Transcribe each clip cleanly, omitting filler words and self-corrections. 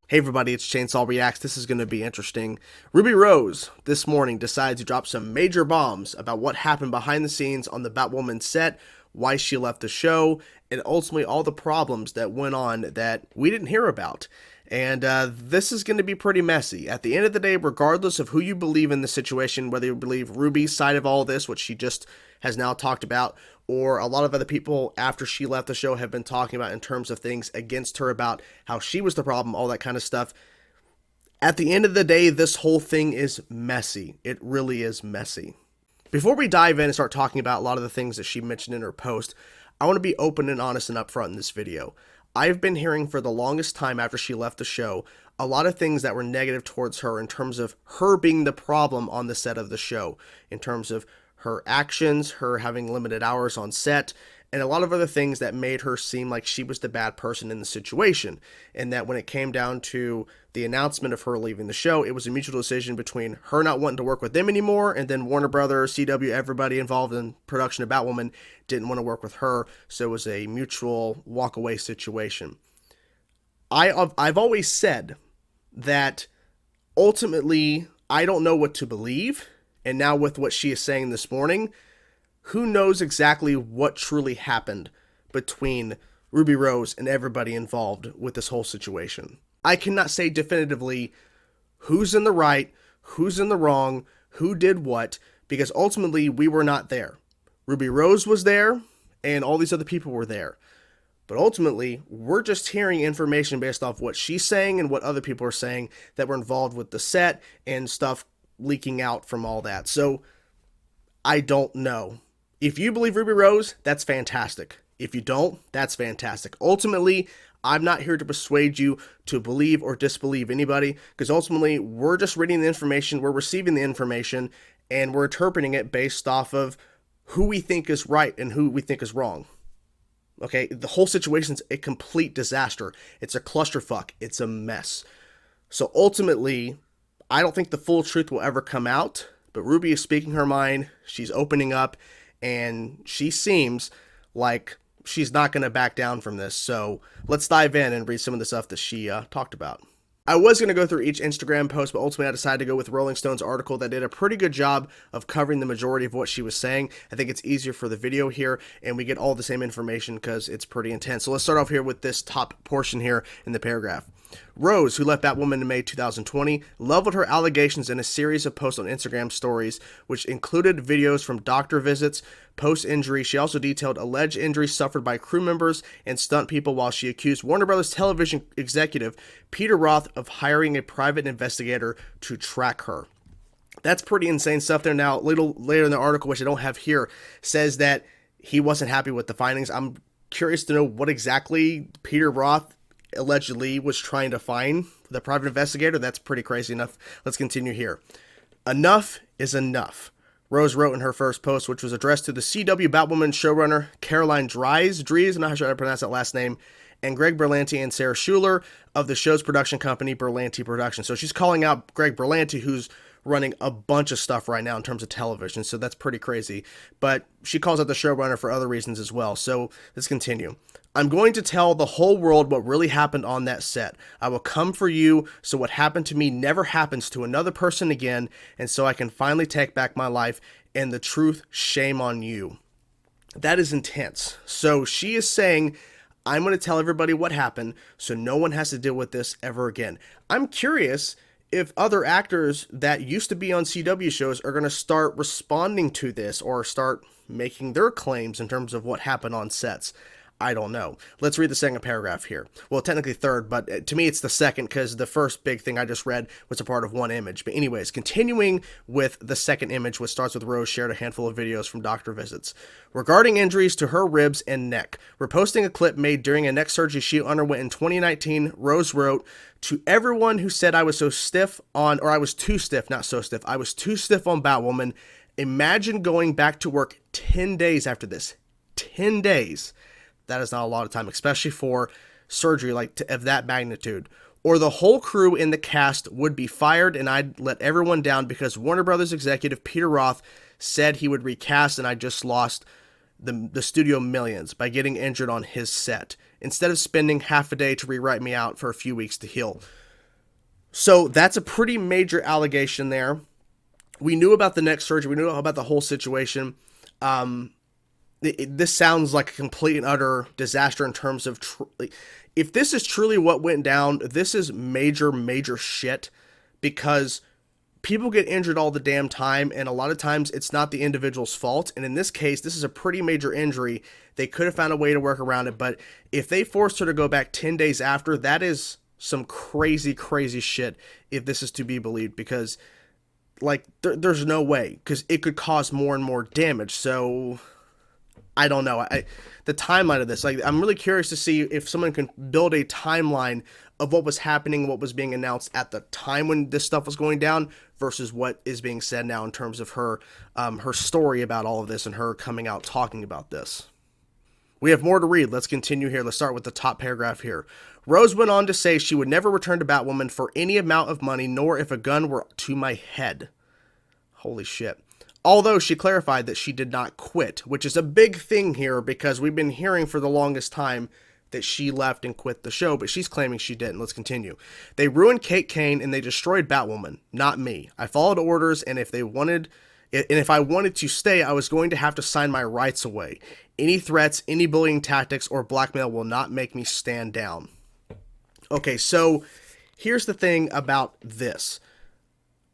Hey everybody, it's Chainsaw Reacts. This is going to be interesting. Ruby Rose this morning decides to drop some major bombs about what happened behind the scenes on the Batwoman set, why she left the show, and ultimately all the problems that went on that we didn't hear about. And this is going to be pretty messy. At the end of the day, regardless of who you believe in the situation, whether you believe Ruby's side of all this, which she just has now talked about, or a lot of other people after she left the show have been talking about in terms of things against her about how she was the problem, all that kind of stuff. At the end of the day, this whole thing is messy. It really is messy. Before we dive in and start talking about a lot of the things that she mentioned in her post, I want to be open and honest and upfront in this video. I've been hearing for the longest time after she left the show a lot of things that were negative towards her in terms of her being the problem on the set of the show, in terms of her actions, her having limited hours on set, and a lot of other things that made her seem like she was the bad person in the situation. And that when it came down to the announcement of her leaving the show, it was a mutual decision between her not wanting to work with them anymore, and then Warner Brothers, CW, everybody involved in production of Batwoman didn't want to work with her, so it was a mutual walk-away situation. I've always said that ultimately I don't know what to believe, and now with what she is saying this morning, who knows exactly what truly happened between Ruby Rose and everybody involved with this whole situation. I cannot say definitively who's in the right, who's in the wrong, who did what, because ultimately we were not there. Ruby Rose was there, and all these other people were there. But ultimately, we're just hearing information based off what she's saying and what other people are saying that were involved with the set and stuff leaking out from all that. So I don't know. If you believe Ruby Rose, that's fantastic. If you don't, that's fantastic. Ultimately, I'm not here to persuade you to believe or disbelieve anybody, because ultimately we're just reading the information, we're receiving the information, and we're interpreting it based off of who we think is right and who we think is wrong. Okay, the whole situation's a complete disaster. It's a clusterfuck. It's a mess. So ultimately, I don't think the full truth will ever come out, but Ruby is speaking her mind. She's opening up, and she seems like she's not going to back down from this. So let's dive in and read some of the stuff that she talked about. I was going to go through each Instagram post, but ultimately I decided to go with Rolling Stone's article that did a pretty good job of covering the majority of what she was saying. I think it's easier for the video here, and we get all the same information because it's pretty intense. So let's start off here with this top portion here in the paragraph. Rose, who left Batwoman in May 2020, leveled her allegations in a series of posts on Instagram stories, which included videos from doctor visits, post-injury. She also detailed alleged injuries suffered by crew members and stunt people, while she accused Warner Brothers television executive Peter Roth of hiring a private investigator to track her. That's pretty insane stuff there. Now, a little later in the article, which I don't have here, says that he wasn't happy with the findings. I'm curious to know what exactly Peter Roth allegedly was trying to find the private investigator. That's pretty crazy enough. Let's continue here. Enough is enough, Rose wrote in her first post, which was addressed to the CW Batwoman showrunner Caroline Dries, I'm not sure how to pronounce that last name, and Greg Berlanti and Sarah Schuler of the show's production company, Berlanti Productions. So she's calling out Greg Berlanti, who's running a bunch of stuff right now in terms of television, so that's pretty crazy. But she calls out the showrunner for other reasons as well. So let's continue. I'm going to tell the whole world what really happened on that set. I will come for you so what happened to me never happens to another person again, and so I can finally take back my life, and the truth, shame on you. That is intense. So she is saying, I'm going to tell everybody what happened so no one has to deal with this ever again. I'm curious if other actors that used to be on CW shows are going to start responding to this or start making their claims in terms of what happened on sets. I don't know. Let's read the second paragraph here. Well, technically third, but to me it's the second because the first big thing I just read was a part of one image. But anyways, continuing with the second image, which starts with Rose shared a handful of videos from doctor visits. Regarding injuries to her ribs and neck, we're posting a clip made during a neck surgery she underwent in 2019. Rose wrote, "To everyone who said I was so stiff on, or I was too stiff, not so stiff, I was too stiff on Batwoman, imagine going back to work 10 days after this. 10 days. That is not a lot of time, especially for surgery of that magnitude. Or the whole crew in the cast would be fired and I'd let everyone down because Warner Brothers executive Peter Roth said he would recast and I just lost the studio millions by getting injured on his set, instead of spending half a day to rewrite me out for a few weeks to heal." So that's a pretty major allegation there. We knew about the neck surgery. We knew about the whole situation. Um, this sounds like a complete and utter disaster in terms of if this is truly what went down, this is major, major shit because people get injured all the damn time, and a lot of times it's not the individual's fault. And in this case, this is a pretty major injury. They could have found a way to work around it, but if they forced her to go back 10 days after, that is some crazy, crazy shit if this is to be believed, because like there's no way, because it could cause more and more damage. So I don't know. The timeline of this, like, I'm really curious to see if someone can build a timeline of what was happening, what was being announced at the time when this stuff was going down, versus what is being said now in terms of her story about all of this and her coming out talking about this. We have more to read. Let's continue here. Let's start with the top paragraph here. Rose went on to say she would never return to Batwoman for any amount of money, nor if a gun were to my head. Holy shit. Although she clarified that she did not quit, which is a big thing here because we've been hearing for the longest time that she left and quit the show, but she's claiming she didn't. Let's continue. They ruined Kate Kane and they destroyed Batwoman, not me. I followed orders, and if I wanted to stay, I was going to have to sign my rights away. Any threats, any bullying tactics, or blackmail will not make me stand down. Okay, so here's the thing about this.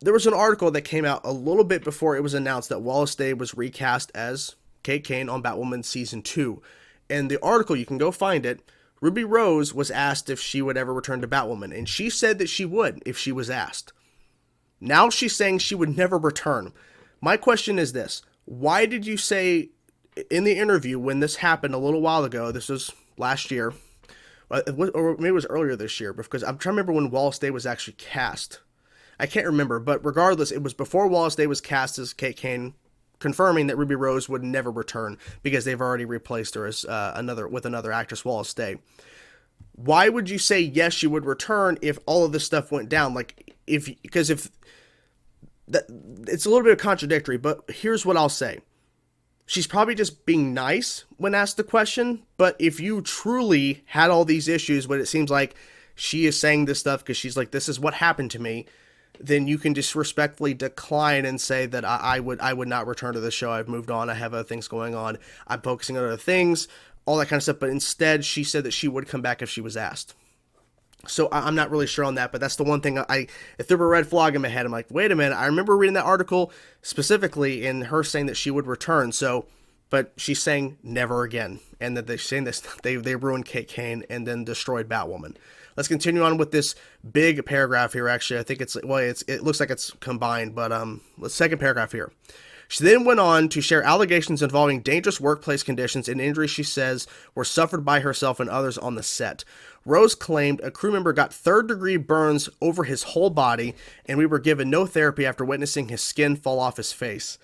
There was an article that came out a little bit before it was announced that Wallace Day was recast as Kate Kane on Batwoman Season 2. And the article, you can go find it, Ruby Rose was asked if she would ever return to Batwoman, and she said that she would if she was asked. Now she's saying she would never return. My question is this. Why did you say in the interview when this happened a little while ago, this was last year, or maybe it was earlier this year, because I'm trying to remember when Wallace Day was actually cast. I can't remember, but regardless, it was before Wallace Day was cast as Kate Kane, confirming that Ruby Rose would never return because they've already replaced her as another actress, Wallace Day. Why would you say yes, she would return if all of this stuff went down? Because if that, it's a little bit contradictory, but here's what I'll say. She's probably just being nice when asked the question, but if you truly had all these issues, but it seems like she is saying this stuff because she's like, this is what happened to me, then you can just respectfully decline and say that I would not return to the show. I've moved on. I have other things going on. I'm focusing on other things, all that kind of stuff. But instead, she said that she would come back if she was asked. So I'm not really sure on that, but that's the one thing if there were a red flag in my head, I'm like, wait a minute. I remember reading that article specifically in her saying that she would return. So, but she's saying never again. And that they're saying this, they ruined Kate Kane and then destroyed Batwoman. Let's continue on with this big paragraph here. Actually, I think it looks like it's combined, but the second paragraph here. She then went on to share allegations involving dangerous workplace conditions and injuries she says were suffered by herself and others on the set. Rose claimed a crew member got third-degree burns over his whole body, and we were given no therapy after witnessing his skin fall off his face.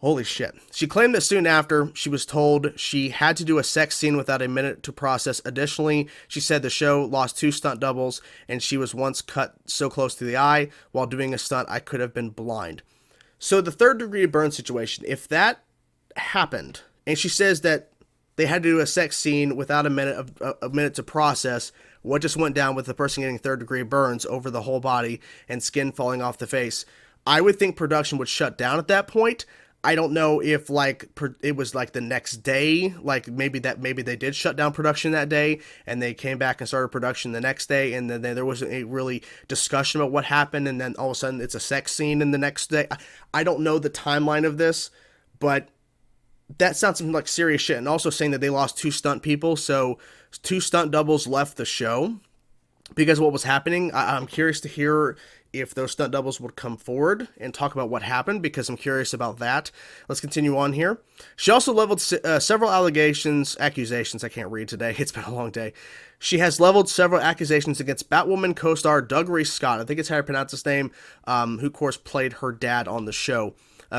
Holy shit. She claimed that soon after, she was told she had to do a sex scene without a minute to process. Additionally, she said the show lost 2 stunt doubles, and she was once cut so close to the eye while doing a stunt I could have been blind. So the third-degree burn situation, if that happened, and she says that they had to do a sex scene without a minute to process what just went down with the person getting third-degree burns over the whole body and skin falling off the face, I would think production would shut down at that point. I don't know if it was like the next day, like maybe they did shut down production that day and they came back and started production the next day, and then there wasn't a really discussion about what happened, and then all of a sudden it's a sex scene in the next day. I don't know the timeline of this, but that sounds like serious shit. And also saying that they lost 2 stunt people, so 2 stunt doubles left the show because of what was happening. I'm curious to hear if those stunt doubles would come forward and talk about what happened, because I'm curious about that. Let's continue on here. She also leveled several accusations. I can't read today. It's been a long day. She has leveled several accusations against Batwoman co-star Doug Reese-Scott, I think it's how you pronounce his name, who of course played her dad on the show,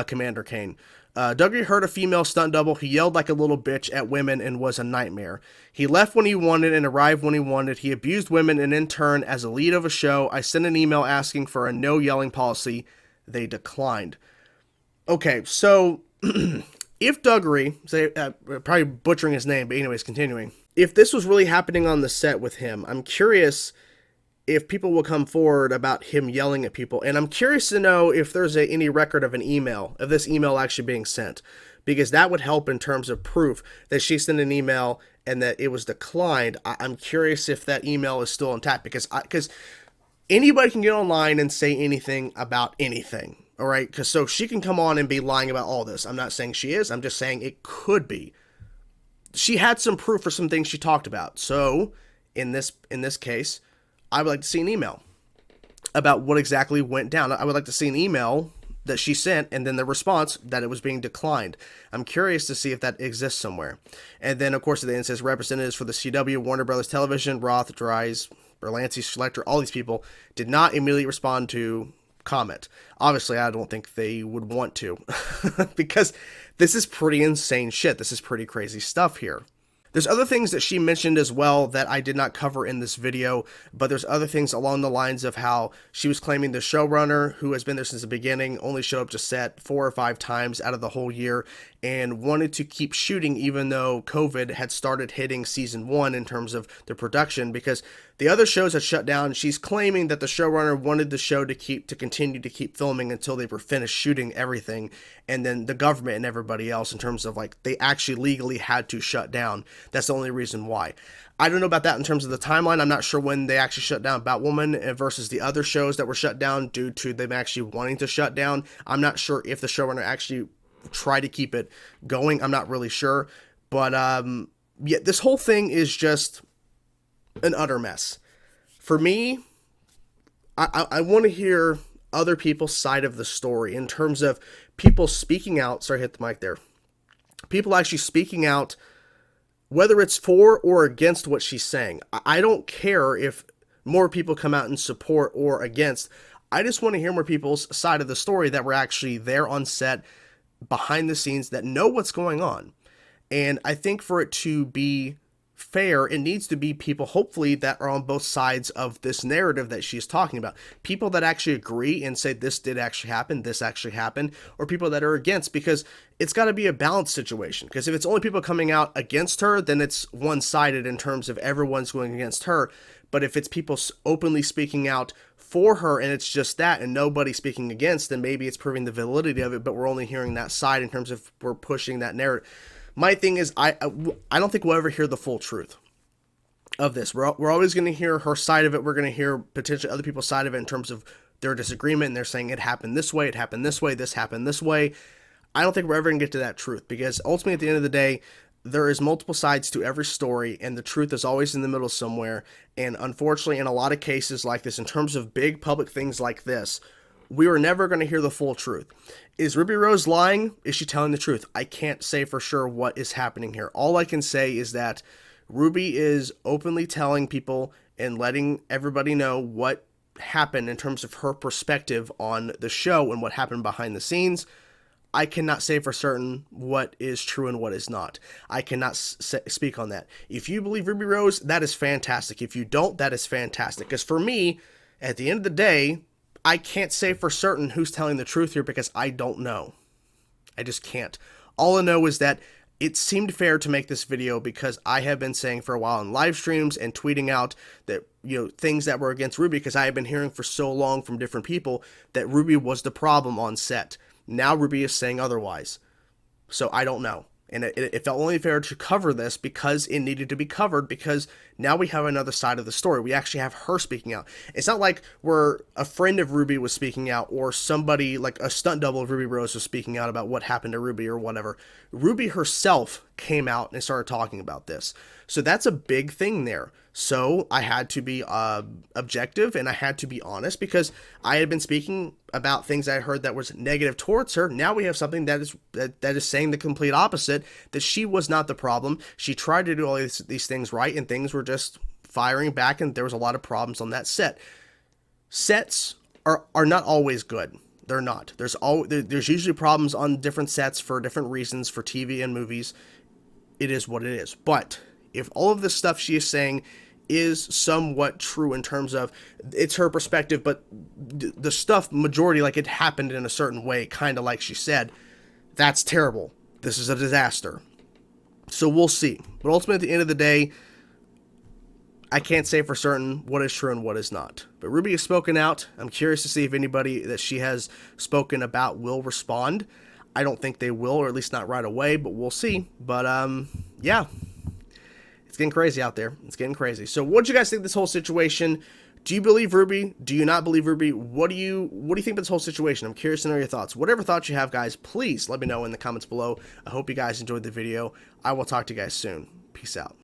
Commander Kane. Dougie hurt a female stunt double. He yelled like a little bitch at women and was a nightmare. He left when he wanted and arrived when he wanted. He abused women, and in turn, as a lead of a show, I sent an email asking for a no yelling policy. They declined. Okay, so if Dougie, probably butchering his name, but anyways, continuing. If this was really happening on the set with him, I'm curious if people will come forward about him yelling at people. And I'm curious to know if there's any record of an email, of this email actually being sent, because that would help in terms of proof that she sent an email and that it was declined. I'm curious if that email is still intact, because anybody can get online and say anything about anything. All right. Because so she can come on and be lying about all this. I'm not saying she is. I'm just saying it could be. She had some proof for some things she talked about. So in this case, I would like to see an email about what exactly went down. I would like to see an email that she sent and then the response that it was being declined. I'm curious to see if that exists somewhere. And then, of course, at the end it says representatives for the CW, Warner Brothers Television, Roth, Dries, Berlanti, Schlechter, all these people did not immediately respond to comment. Obviously, I don't think they would want to because this is pretty insane shit. This is pretty crazy stuff here. There's other things that she mentioned as well that I did not cover in this video, but there's other things along the lines of how she was claiming the showrunner, who has been there since the beginning, only showed up to set 4 or 5 times out of the whole year and wanted to keep shooting even though COVID had started hitting season 1 in terms of the production, because the other shows had shut down. She's claiming that the showrunner wanted the show to continue to keep filming until they were finished shooting everything, and then the government and everybody else, in terms of like they actually legally had to shut down. That's the only reason why. I don't know about that in terms of the timeline. I'm not sure when they actually shut down Batwoman versus the other shows that were shut down due to them actually wanting to shut down. I'm not sure if the showrunner actually tried to keep it going. I'm not really sure. But yeah, this whole thing is just an utter mess. For me, I want to hear other people's side of the story in terms of people speaking out. Sorry, hit the mic there. People actually speaking out, whether it's for or against what she's saying. I don't care if more people come out and support or against. I just want to hear more people's side of the story that were actually there on set, behind the scenes, that know what's going on. And I think for it to be fair, it needs to be people, hopefully, that are on both sides of this narrative that she's talking about. People that actually agree and say this did actually happen, this actually happened, or people that are against, because it's got to be a balanced situation. Because if it's only people coming out against her, then it's one-sided in terms of everyone's going against her. But if it's people openly speaking out for her and it's just that and nobody speaking against, then maybe it's proving the validity of it, but we're only hearing that side in terms of we're pushing that narrative. My thing is, I don't think we'll ever hear the full truth of this. We're always going to hear her side of it. We're going to hear potentially other people's side of it in terms of their disagreement, and they're saying it happened this way, it happened this way, this happened this way. I don't think we're ever going to get to that truth, because ultimately at the end of the day, there is multiple sides to every story, and the truth is always in the middle somewhere. And unfortunately, in a lot of cases like this, in terms of big public things like this, we are never going to hear the full truth. Is Ruby Rose lying? Is she telling the truth? I can't say for sure what is happening here. All I can say is that Ruby is openly telling people and letting everybody know what happened in terms of her perspective on the show and what happened behind the scenes. I cannot say for certain what is true and what is not. I cannot speak on that. If you believe Ruby Rose, that is fantastic. If you don't, that is fantastic. Because for me, at the end of the day, I can't say for certain who's telling the truth here, because I don't know. I just can't. All I know is that it seemed fair to make this video, because I have been saying for a while in live streams and tweeting out that, things that were against Ruby, because I have been hearing for so long from different people that Ruby was the problem on set. Now Ruby is saying otherwise. So I don't know. And it felt only fair to cover this because it needed to be covered, because now we have another side of the story. We actually have her speaking out. It's not like where a friend of Ruby was speaking out, or somebody like a stunt double of Ruby Rose was speaking out about what happened to Ruby or whatever. Ruby herself came out and started talking about this. So that's a big thing there. So I had to be objective, and I had to be honest, because I had been speaking about things I heard that was negative towards her. Now we have something that is saying the complete opposite, that she was not the problem. She tried to do all these things right, and things were just firing back, and there was a lot of problems on that set. Sets are not always good. They're not. There's usually problems on different sets for different reasons, for TV and movies. It is what it is. But if all of this stuff she is saying is somewhat true in terms of it's her perspective, but the stuff majority, like it happened in a certain way, kind of like she said, that's terrible. This is a disaster. So we'll see. But ultimately, at the end of the day, I can't say for certain what is true and what is not. But Ruby has spoken out. I'm curious to see if anybody that she has spoken about will respond. I don't think they will, or at least not right away, but we'll see. But, yeah. It's getting crazy out there. It's getting crazy. So what do you guys think of this whole situation? Do you believe Ruby? Do you not believe Ruby? What do you think about this whole situation? I'm curious to know your thoughts. Whatever thoughts you have, guys, please let me know in the comments below. I hope you guys enjoyed the video. I will talk to you guys soon. Peace out.